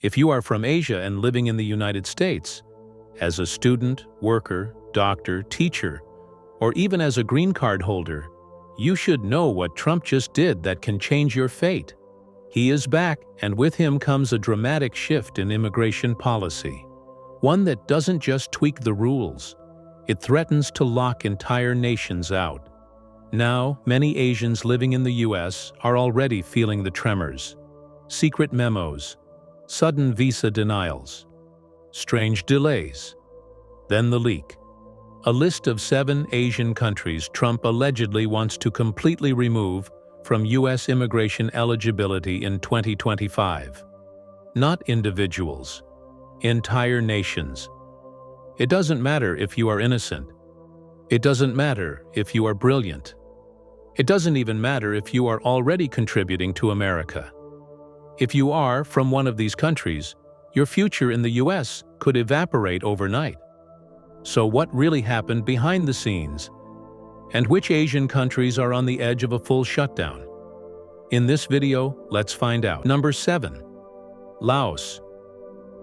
If you are from Asia and living in the United States, as a student, worker, doctor, teacher, or even as a green card holder, you should know what Trump just did that can change your fate. He is back, and with him comes a dramatic shift in immigration policy. One that doesn't just tweak the rules, it threatens to lock entire nations out. Now, many Asians living in the US are already feeling the tremors. Secret memos, sudden visa denials, strange delays. Then the leak. A list of 7 Asian countries Trump allegedly wants to completely remove from US immigration eligibility in 2025. Not individuals, entire nations. It doesn't matter if you are innocent. It doesn't matter if you are brilliant. It doesn't even matter if you are already contributing to America. If you are from one of these countries, your future in the US could evaporate overnight. So what really happened behind the scenes? And which Asian countries are on the edge of a full shutdown? In this video, let's find out. Number 7. Laos.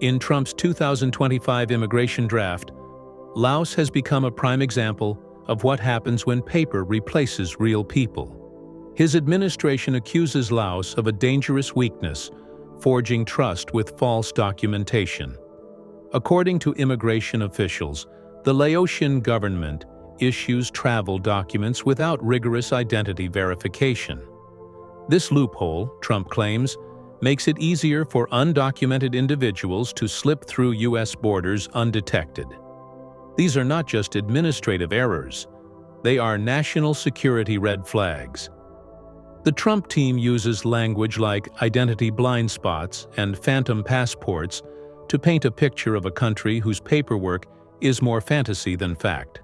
In Trump's 2025 immigration draft, Laos has become a prime example of what happens when paper replaces real people. His administration accuses Laos of a dangerous weakness, forging trust with false documentation. According to immigration officials, the Laotian government issues travel documents without rigorous identity verification. This loophole, Trump claims, makes it easier for undocumented individuals to slip through U.S. borders undetected. These are not just administrative errors, they are national security red flags. The Trump team uses language like identity blind spots and phantom passports to paint a picture of a country whose paperwork is more fantasy than fact.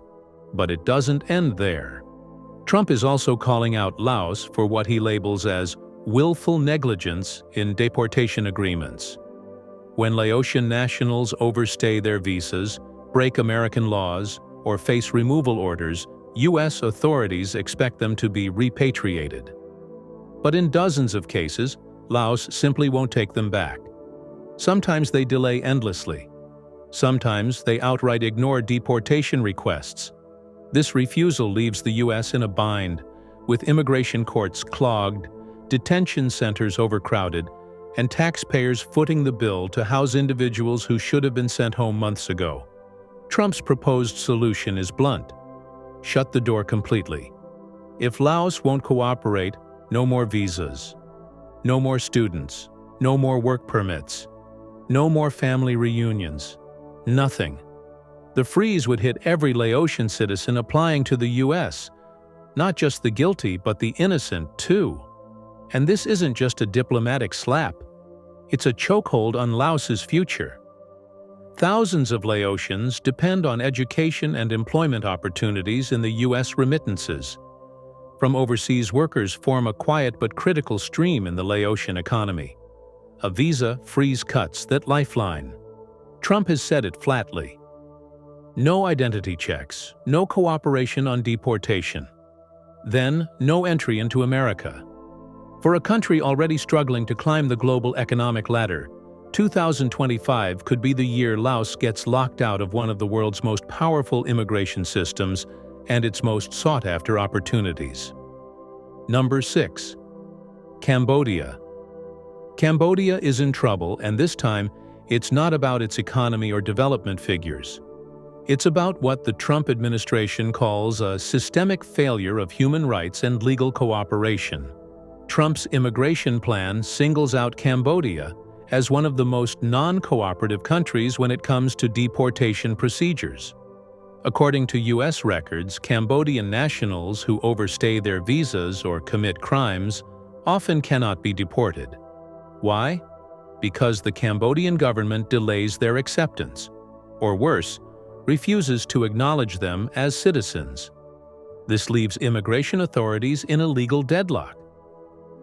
But it doesn't end there. Trump is also calling out Laos for what he labels as willful negligence in deportation agreements. When Laotian nationals overstay their visas, break American laws, or face removal orders, U.S. authorities expect them to be repatriated. But in dozens of cases, Laos simply won't take them back. Sometimes they delay endlessly. Sometimes they outright ignore deportation requests. This refusal leaves the U.S. in a bind, with immigration courts clogged, detention centers overcrowded, and taxpayers footing the bill to house individuals who should have been sent home months ago. Trump's proposed solution is blunt: shut the door completely. If Laos won't cooperate, no more visas, no more students, no more work permits, no more family reunions, nothing. The freeze would hit every Laotian citizen applying to the U.S., not just the guilty, but the innocent, too. And this isn't just a diplomatic slap. It's a chokehold on Laos's future. Thousands of Laotians depend on education and employment opportunities in the U.S. remittances. From overseas workers form a quiet but critical stream in the Laotian economy. A visa freeze cuts that lifeline. Trump has said it flatly. No identity checks, no cooperation on deportation. Then, no entry into America. For a country already struggling to climb the global economic ladder, 2025 could be the year Laos gets locked out of one of the world's most powerful immigration systems and its most sought-after opportunities. Number 6. Cambodia. Cambodia is in trouble, and this time, it's not about its economy or development figures. It's about what the Trump administration calls a systemic failure of human rights and legal cooperation. Trump's immigration plan singles out Cambodia as one of the most non-cooperative countries when it comes to deportation procedures. According to U.S. records, Cambodian nationals who overstay their visas or commit crimes often cannot be deported. Why? Because the Cambodian government delays their acceptance, or worse, refuses to acknowledge them as citizens. This leaves immigration authorities in a legal deadlock.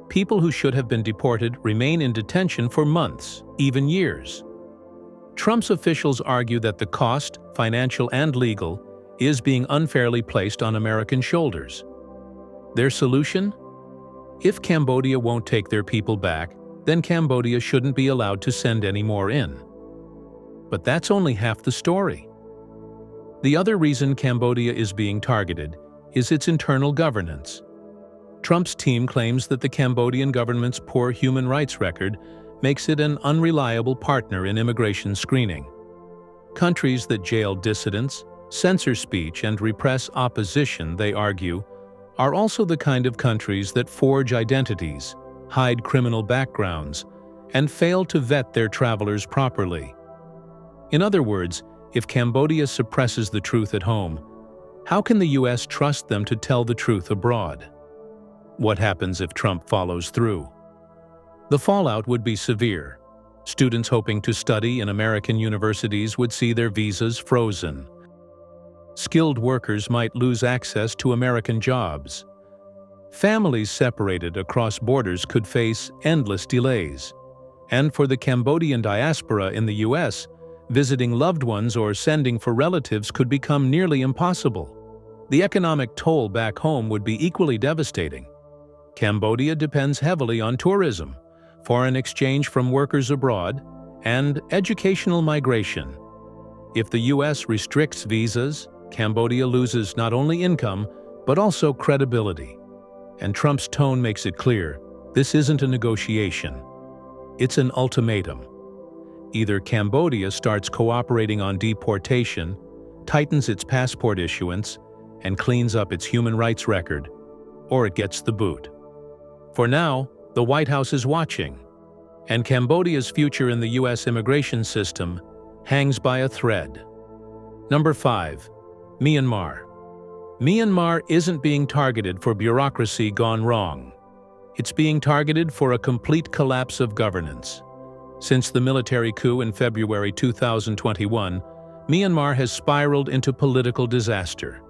People who should have been deported remain in detention for months, even years. Trump's officials argue that the cost, financial and legal, is being unfairly placed on American shoulders. Their solution? If Cambodia won't take their people back, then Cambodia shouldn't be allowed to send any more in. But that's only half the story. The other reason Cambodia is being targeted is its internal governance. Trump's team claims that the Cambodian government's poor human rights record makes it an unreliable partner in immigration screening. Countries that jail dissidents, censor speech, and repress opposition, they argue, are also the kind of countries that forge identities, hide criminal backgrounds, and fail to vet their travelers properly. In other words, if Cambodia suppresses the truth at home, how can the U.S. trust them to tell the truth abroad? What happens if Trump follows through? The fallout would be severe. Students hoping to study in American universities would see their visas frozen. Skilled workers might lose access to American jobs. Families separated across borders could face endless delays. And for the Cambodian diaspora in the U.S., visiting loved ones or sending for relatives could become nearly impossible. The economic toll back home would be equally devastating. Cambodia depends heavily on tourism, foreign exchange from workers abroad, and educational migration. If the U.S. restricts visas, Cambodia loses not only income, but also credibility. And Trump's tone makes it clear, this isn't a negotiation. It's an ultimatum. Either Cambodia starts cooperating on deportation, tightens its passport issuance, and cleans up its human rights record, or it gets the boot. For now, the White House is watching, and Cambodia's future in the U.S. immigration system hangs by a thread. Number 5. Myanmar. Myanmar isn't being targeted for bureaucracy gone wrong. It's being targeted for a complete collapse of governance. Since the military coup in February 2021, Myanmar has spiraled into political disaster.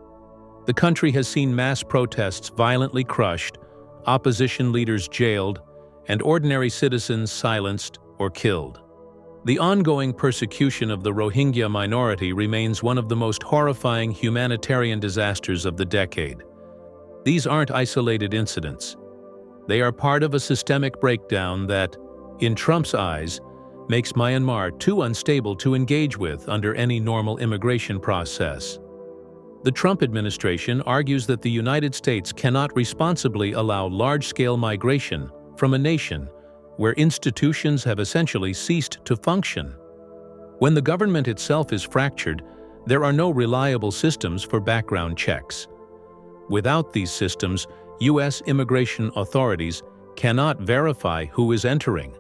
The country has seen mass protests violently crushed, opposition leaders jailed, and ordinary citizens silenced or killed. The ongoing persecution of the Rohingya minority remains one of the most horrifying humanitarian disasters of the decade. These aren't isolated incidents. They are part of a systemic breakdown that, in Trump's eyes, makes Myanmar too unstable to engage with under any normal immigration process. The Trump administration argues that the United States cannot responsibly allow large-scale migration from a nation where institutions have essentially ceased to function. When the government itself is fractured, there are no reliable systems for background checks. Without these systems, U.S. immigration authorities cannot verify who is entering,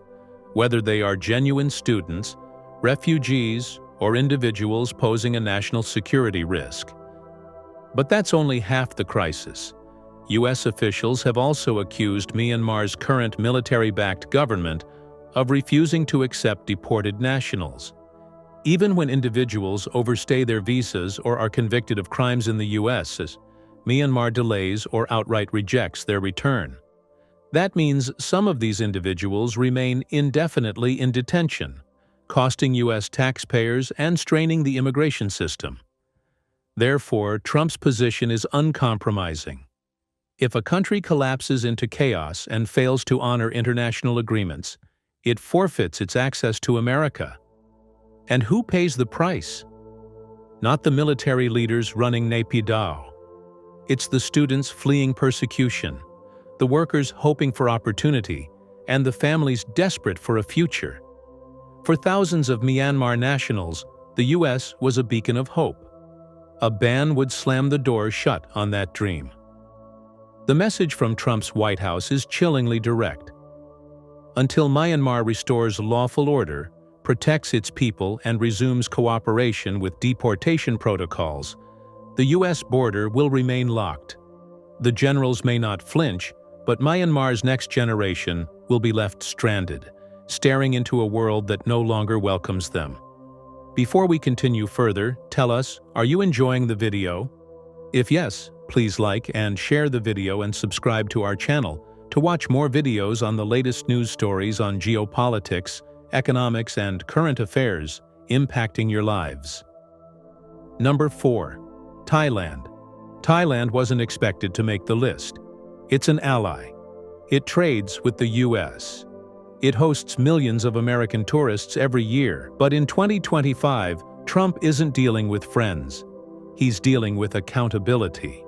whether they are genuine students, refugees, or individuals posing a national security risk. But that's only half the crisis. U.S. officials have also accused Myanmar's current military-backed government of refusing to accept deported nationals. Even when individuals overstay their visas or are convicted of crimes in the U.S., Myanmar delays or outright rejects their return. That means some of these individuals remain indefinitely in detention, costing U.S. taxpayers and straining the immigration system. Therefore, Trump's position is uncompromising. If a country collapses into chaos and fails to honor international agreements, it forfeits its access to America. And who pays the price? Not the military leaders running Naypyidaw. It's the students fleeing persecution, the workers hoping for opportunity, and the families desperate for a future. For thousands of Myanmar nationals, the U.S. was a beacon of hope. A ban would slam the door shut on that dream. The message from Trump's White House is chillingly direct. Until Myanmar restores lawful order, protects its people, and resumes cooperation with deportation protocols, the U.S. border will remain locked. The generals may not flinch, but Myanmar's next generation will be left stranded, staring into a world that no longer welcomes them. Before we continue further, tell us, are you enjoying the video? If yes, please like and share the video and subscribe to our channel to watch more videos on the latest news stories on geopolitics, economics, and current affairs impacting your lives. Number 4. Thailand. Thailand wasn't expected to make the list. It's an ally. It trades with the U.S. It hosts millions of American tourists every year. But in 2025, Trump isn't dealing with friends. He's dealing with accountability.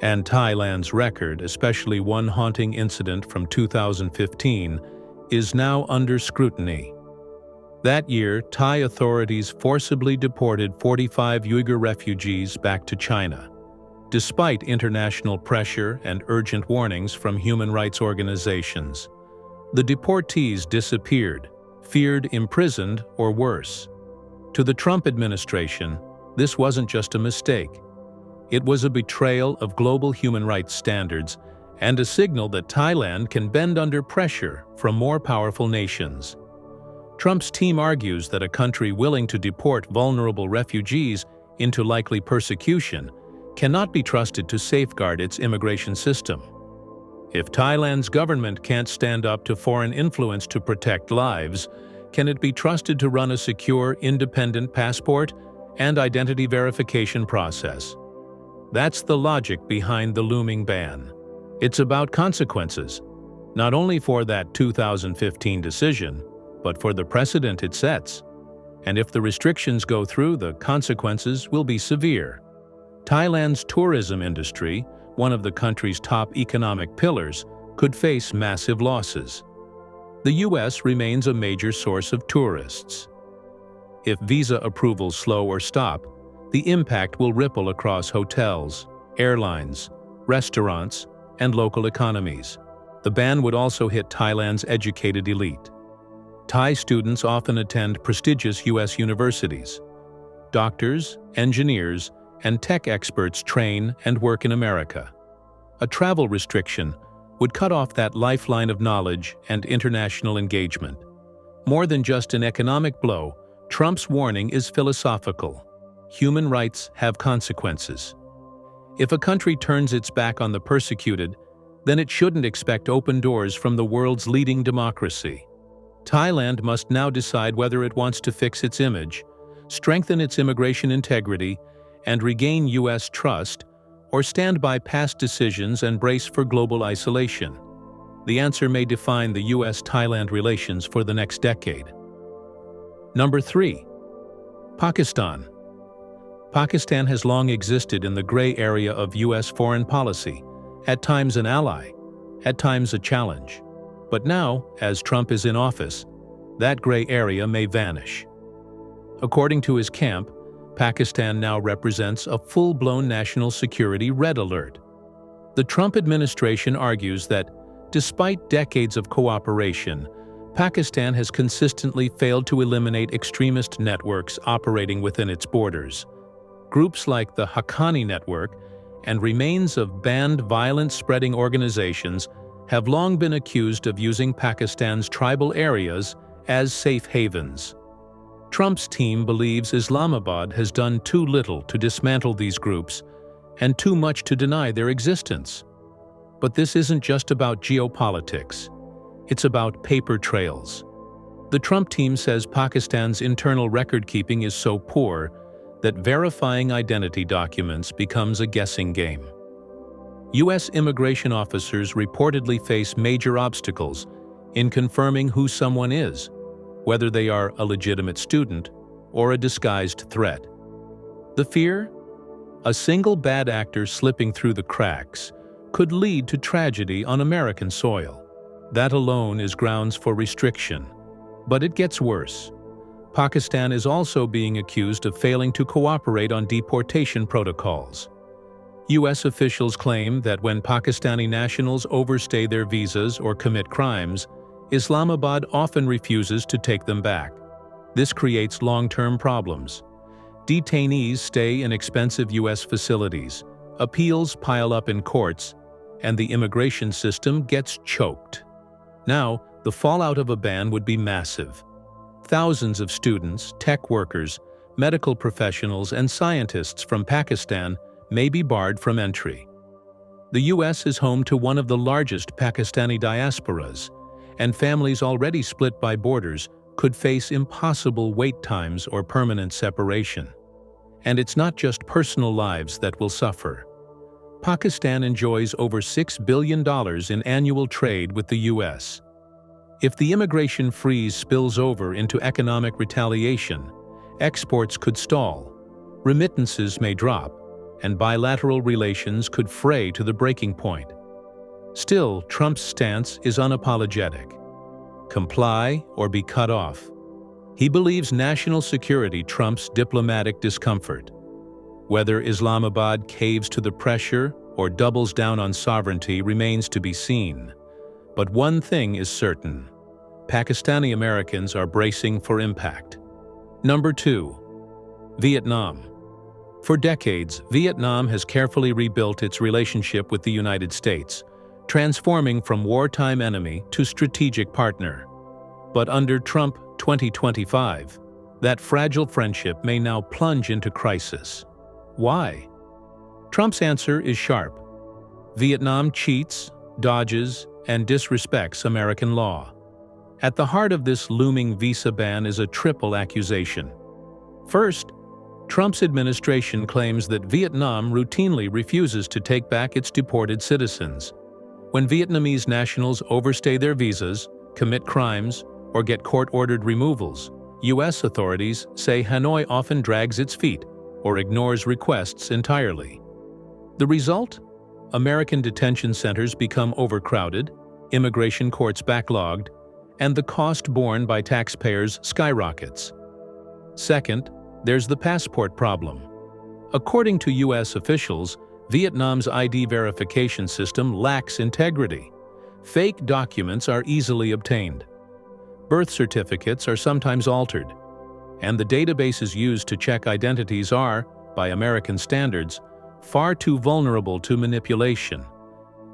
And Thailand's record, especially one haunting incident from 2015, is now under scrutiny. That year, Thai authorities forcibly deported 45 Uyghur refugees back to China. Despite international pressure and urgent warnings from human rights organizations, the deportees disappeared, feared imprisoned, or worse. To the Trump administration, this wasn't just a mistake. It was a betrayal of global human rights standards and a signal that Thailand can bend under pressure from more powerful nations. Trump's team argues that a country willing to deport vulnerable refugees into likely persecution cannot be trusted to safeguard its immigration system. If Thailand's government can't stand up to foreign influence to protect lives, can it be trusted to run a secure, independent passport and identity verification process? That's the logic behind the looming ban. It's about consequences, not only for that 2015 decision, but for the precedent it sets. And if the restrictions go through, the consequences will be severe. Thailand's tourism industry, one of the country's top economic pillars, could face massive losses. The U.S. remains a major source of tourists. If visa approvals slow or stop, the impact will ripple across hotels, airlines, restaurants, and local economies. The ban would also hit Thailand's educated elite. Thai students often attend prestigious U.S. universities. Doctors, engineers, and tech experts train and work in America. A travel restriction would cut off that lifeline of knowledge and international engagement. More than just an economic blow, Trump's warning is philosophical. Human rights have consequences. If a country turns its back on the persecuted, then it shouldn't expect open doors from the world's leading democracy. Thailand must now decide whether it wants to fix its image, strengthen its immigration integrity, and regain U.S. trust, or stand by past decisions and brace for global isolation. The answer may define the U.S.-Thailand relations for the next decade. Number 3. Pakistan. Pakistan has long existed in the gray area of U.S. foreign policy, at times an ally, at times a challenge. But now, as Trump is in office, that gray area may vanish. According to his camp, Pakistan now represents a full-blown national security red alert. The Trump administration argues that, despite decades of cooperation, Pakistan has consistently failed to eliminate extremist networks operating within its borders. Groups like the Haqqani Network and remains of banned violence-spreading organizations have long been accused of using Pakistan's tribal areas as safe havens. Trump's team believes Islamabad has done too little to dismantle these groups and too much to deny their existence. But this isn't just about geopolitics. It's about paper trails. The Trump team says Pakistan's internal record-keeping is so poor that verifying identity documents becomes a guessing game. U.S. immigration officers reportedly face major obstacles in confirming who someone is, whether they are a legitimate student or a disguised threat. The fear? A single bad actor slipping through the cracks could lead to tragedy on American soil. That alone is grounds for restriction. But it gets worse. Pakistan is also being accused of failing to cooperate on deportation protocols. U.S. officials claim that when Pakistani nationals overstay their visas or commit crimes, Islamabad often refuses to take them back. This creates long-term problems. Detainees stay in expensive U.S. facilities, appeals pile up in courts, and the immigration system gets choked. Now, the fallout of a ban would be massive. Thousands of students, tech workers, medical professionals, and scientists from Pakistan may be barred from entry. The U.S. is home to one of the largest Pakistani diasporas, and families already split by borders could face impossible wait times or permanent separation. And it's not just personal lives that will suffer. Pakistan enjoys over $6 billion in annual trade with the U.S. If the immigration freeze spills over into economic retaliation, exports could stall, remittances may drop, and bilateral relations could fray to the breaking point. Still, Trump's stance is unapologetic. Comply or be cut off. He believes national security trumps diplomatic discomfort. Whether Islamabad caves to the pressure or doubles down on sovereignty remains to be seen. But one thing is certain: Pakistani Americans are bracing for impact. Number 2. Vietnam. For decades, Vietnam has carefully rebuilt its relationship with the United States, transforming from wartime enemy to strategic partner. But under Trump 2025, that fragile friendship may now plunge into crisis. Why? Trump's answer is sharp. Vietnam cheats, dodges, and disrespects American law. At the heart of this looming visa ban is a triple accusation. First, Trump's administration claims that Vietnam routinely refuses to take back its deported citizens. When Vietnamese nationals overstay their visas, commit crimes, or get court-ordered removals, U.S. authorities say Hanoi often drags its feet or ignores requests entirely. The result? American detention centers become overcrowded, immigration courts backlogged, and the cost borne by taxpayers skyrockets. Second, there's the passport problem. According to U.S. officials, Vietnam's ID verification system lacks integrity. Fake documents are easily obtained. Birth certificates are sometimes altered, and the databases used to check identities are, by American standards, far too vulnerable to manipulation.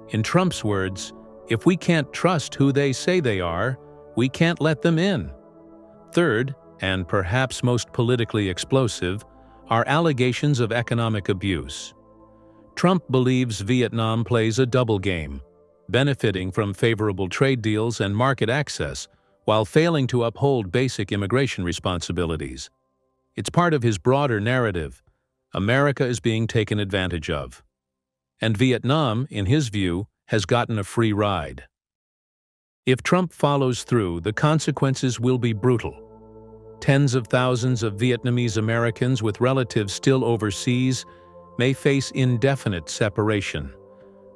In Trump's words, if we can't trust who they say they are, we can't let them in. Third, and perhaps most politically explosive, are allegations of economic abuse. Trump believes Vietnam plays a double game, benefiting from favorable trade deals and market access, while failing to uphold basic immigration responsibilities. It's part of his broader narrative: America is being taken advantage of. And Vietnam, in his view, has gotten a free ride. If Trump follows through, the consequences will be brutal. Tens of thousands of Vietnamese Americans with relatives still overseas may face indefinite separation.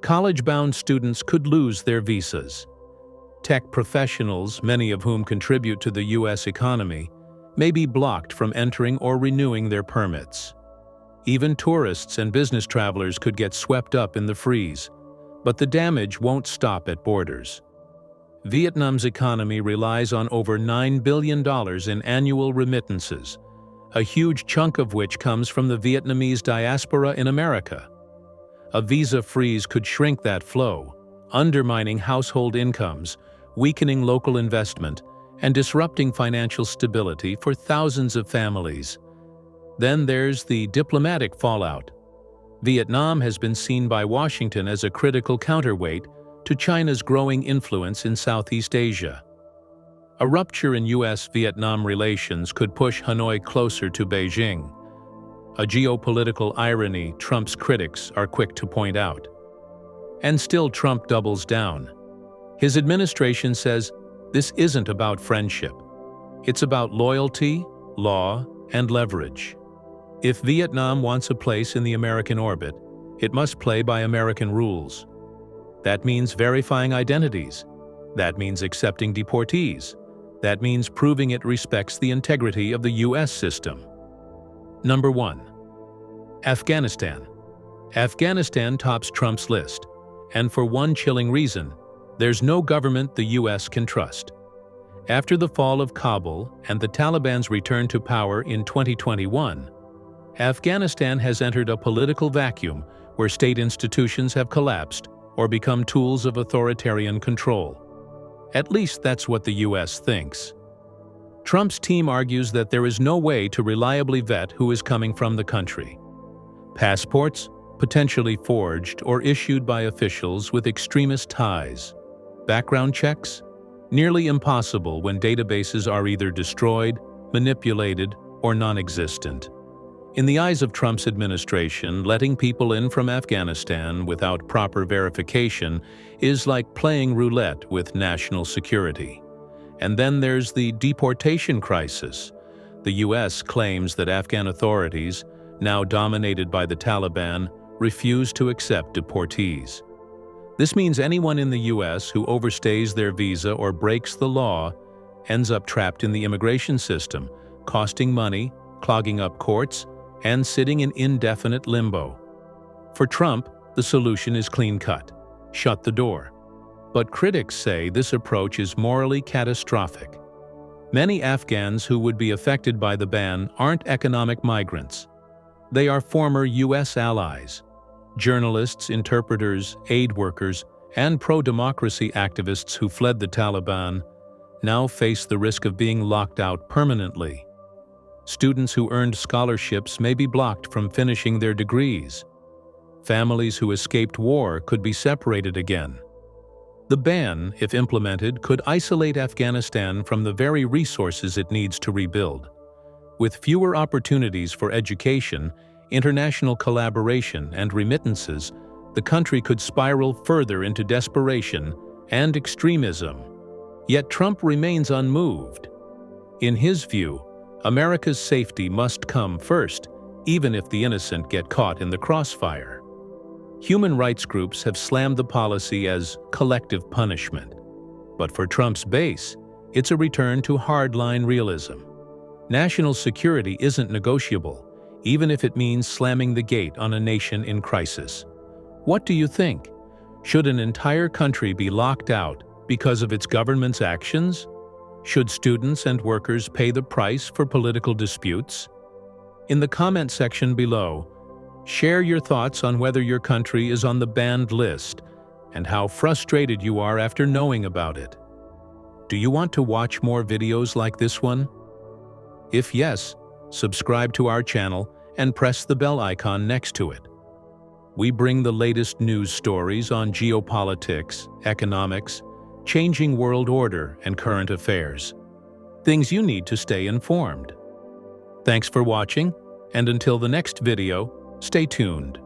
College-bound students could lose their visas. Tech professionals, many of whom contribute to the U.S. economy, may be blocked from entering or renewing their permits. Even tourists and business travelers could get swept up in the freeze, but the damage won't stop at borders. Vietnam's economy relies on over $9 billion in annual remittances, a huge chunk of which comes from the Vietnamese diaspora in America. A visa freeze could shrink that flow, undermining household incomes, weakening local investment, and disrupting financial stability for thousands of families. Then there's the diplomatic fallout. Vietnam has been seen by Washington as a critical counterweight to China's growing influence in Southeast Asia. A rupture in U.S.-Vietnam relations could push Hanoi closer to Beijing, a geopolitical irony Trump's critics are quick to point out. And still Trump doubles down. His administration says this isn't about friendship. It's about loyalty, law, and leverage. If Vietnam wants a place in the American orbit, it must play by American rules. That means verifying identities. That means accepting deportees. That means proving it respects the integrity of the U.S. system. Number 1. Afghanistan. Afghanistan tops Trump's list, and for one chilling reason: there's no government the U.S. can trust. After the fall of Kabul and the Taliban's return to power in 2021, Afghanistan has entered a political vacuum where state institutions have collapsed or become tools of authoritarian control. At least that's what the U.S. thinks. Trump's team argues that there is no way to reliably vet who is coming from the country. Passports, potentially forged or issued by officials with extremist ties. Background checks? Nearly impossible when databases are either destroyed, manipulated, or non-existent. In the eyes of Trump's administration, letting people in from Afghanistan without proper verification is like playing roulette with national security. And then there's the deportation crisis. The U.S. claims that Afghan authorities, now dominated by the Taliban, refuse to accept deportees. This means anyone in the U.S. who overstays their visa or breaks the law ends up trapped in the immigration system, costing money, clogging up courts, and sitting in indefinite limbo. For Trump, the solution is clean-cut: shut the door. But critics say this approach is morally catastrophic. Many Afghans who would be affected by the ban aren't economic migrants. They are former U.S. allies. Journalists, interpreters, aid workers, and pro-democracy activists who fled the Taliban now face the risk of being locked out permanently. Students who earned scholarships may be blocked from finishing their degrees. Families who escaped war could be separated again. The ban, if implemented, could isolate Afghanistan from the very resources it needs to rebuild. With fewer opportunities for education, international collaboration, and remittances, the country could spiral further into desperation and extremism. Yet Trump remains unmoved. In his view, America's safety must come first, even if the innocent get caught in the crossfire. Human rights groups have slammed the policy as collective punishment. But for Trump's base, it's a return to hardline realism. National security isn't negotiable, even if it means slamming the gate on a nation in crisis. What do you think? Should an entire country be locked out because of its government's actions? Should students and workers pay the price for political disputes? In the comment section below, share your thoughts on whether your country is on the banned list and how frustrated you are after knowing about it. Do you want to watch more videos like this one? If yes, subscribe to our channel and press the bell icon next to it. We bring the latest news stories on geopolitics, economics, changing world order, and current affairs. Things you need to stay informed. Thanks for watching, and until the next video, stay tuned.